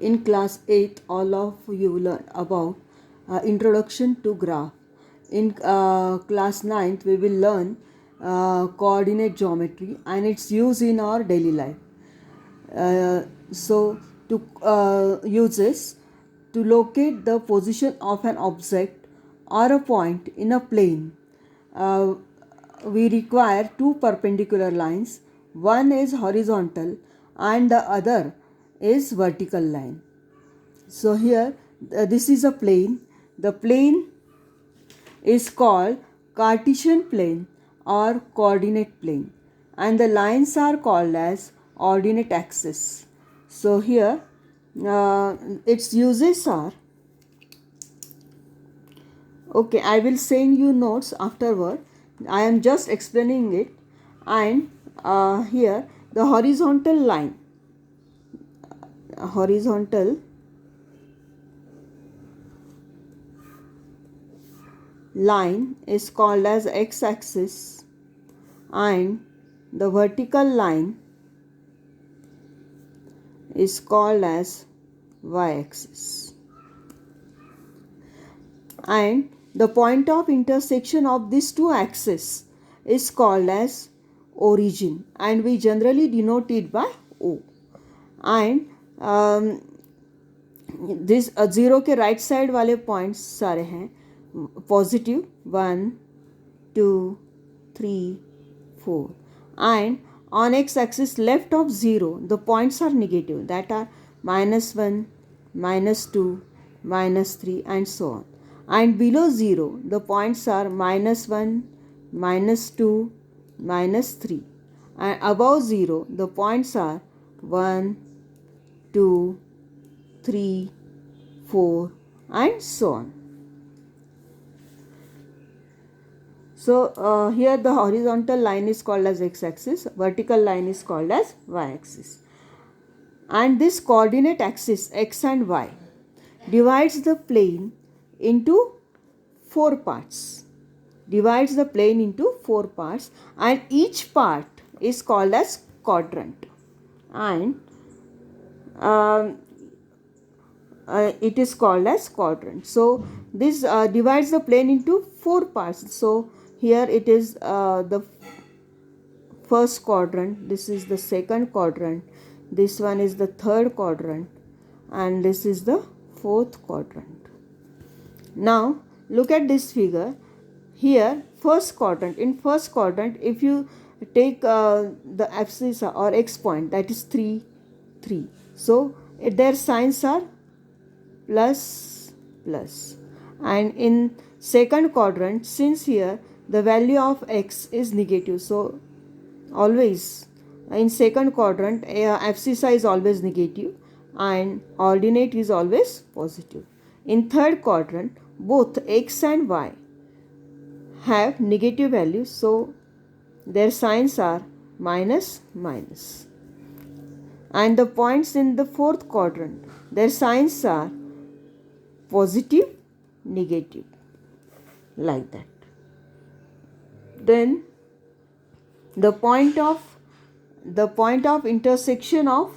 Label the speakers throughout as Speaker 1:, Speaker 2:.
Speaker 1: In class 8, all of you learn about introduction to graph. In class 9th, we will learn coordinate geometry and its use in our daily life. So, to uses to locate the position of an object or a point in a plane, uh, we require two perpendicular lines. One is horizontal and the other is vertical line. So here this is a plane. The plane is called Cartesian plane or coordinate plane, and the lines are called as ordinate axis. So here its uses are, okay, I will send you notes afterward. I am just explaining it. And here the horizontal line is called as x-axis, and the vertical line is called as y-axis. And the point of intersection of these two axes is called as origin, and we generally denote it by O. And this 0 के right side वाले points सारे हैं positive 1 2 3 4, and on x axis left of 0 the points are negative, that are -1 -2 -3 and so on, and below 0 the points are -1 -2 -3, and above 0 the points are 1 2 3 4 and so on. So here the horizontal line is called as x-axis, vertical line is called as y-axis, and this coordinate axis x and y divides the plane into four parts. And each part is called as quadrant, and it is called as quadrant. So this divides the plane into four parts. So here it is the first quadrant, this is the second quadrant, this one is the third quadrant, and this is the fourth quadrant. Now look at this figure. Here first quadrant, in first quadrant if you take the abscissa or x point, that is 3 3, so their signs are plus plus. And in second quadrant, since here the value of x is negative, so always in second quadrant abscissa is always negative and ordinate is always positive. In third quadrant both x and y have negative values, so their signs are minus minus. And the points in the fourth quadrant, their signs are positive, negative, like that. Then the point of intersection of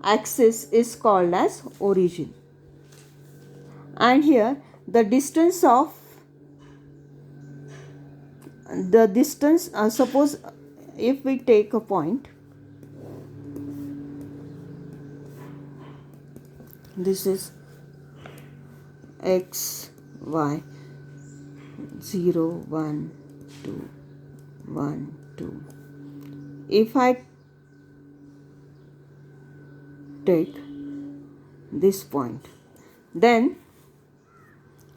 Speaker 1: axis is called as origin. And here the distance, suppose if we take a point, this is x y 0 1 2 1 2. If I take this point, then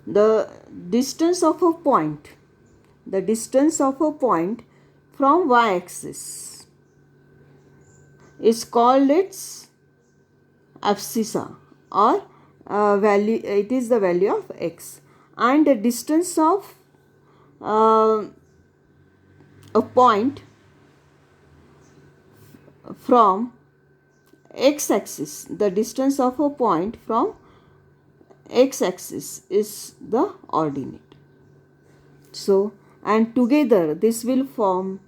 Speaker 1: the distance of a point from y-axis is called its abscissa, or value, it is the value of x. And the distance of a point from x-axis, the distance of a point from x-axis is the ordinate. So, and together this will form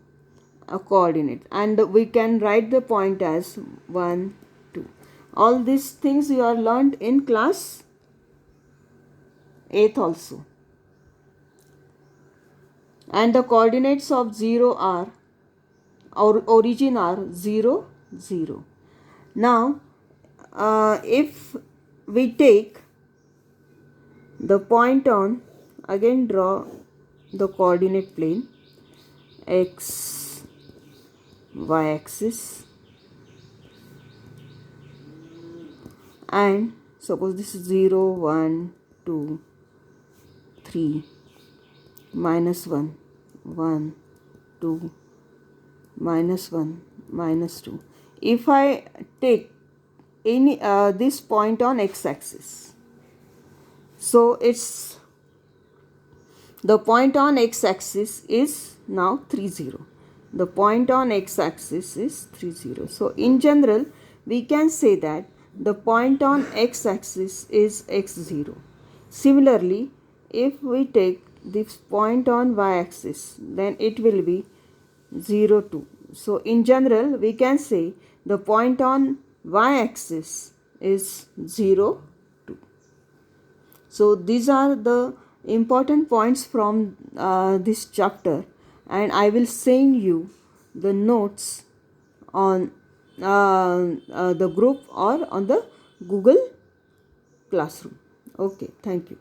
Speaker 1: a coordinate, and we can write the point as 1 2. All these things you are learned in class 8th also. And the coordinates of 0 are, or origin are 0, 0. Now, if we take the point on, again draw the coordinate plane, x, y axis, and suppose this is 0, 1, 2, 3, minus 1, 1, 2, minus 1, minus 2. If I take any this point on x-axis, so it's the point on x-axis is now 3, 0. The point on x-axis is 3, 0. So in general, we can say that the point on x-axis is x, 0. Similarly, if we take this point on y-axis, then it will be 0, 2. So in general, we can say the point on y-axis is 0, 2. So these are the important points from this chapter, and I will send you the notes on the group or on the Google Classroom. Okay, thank you.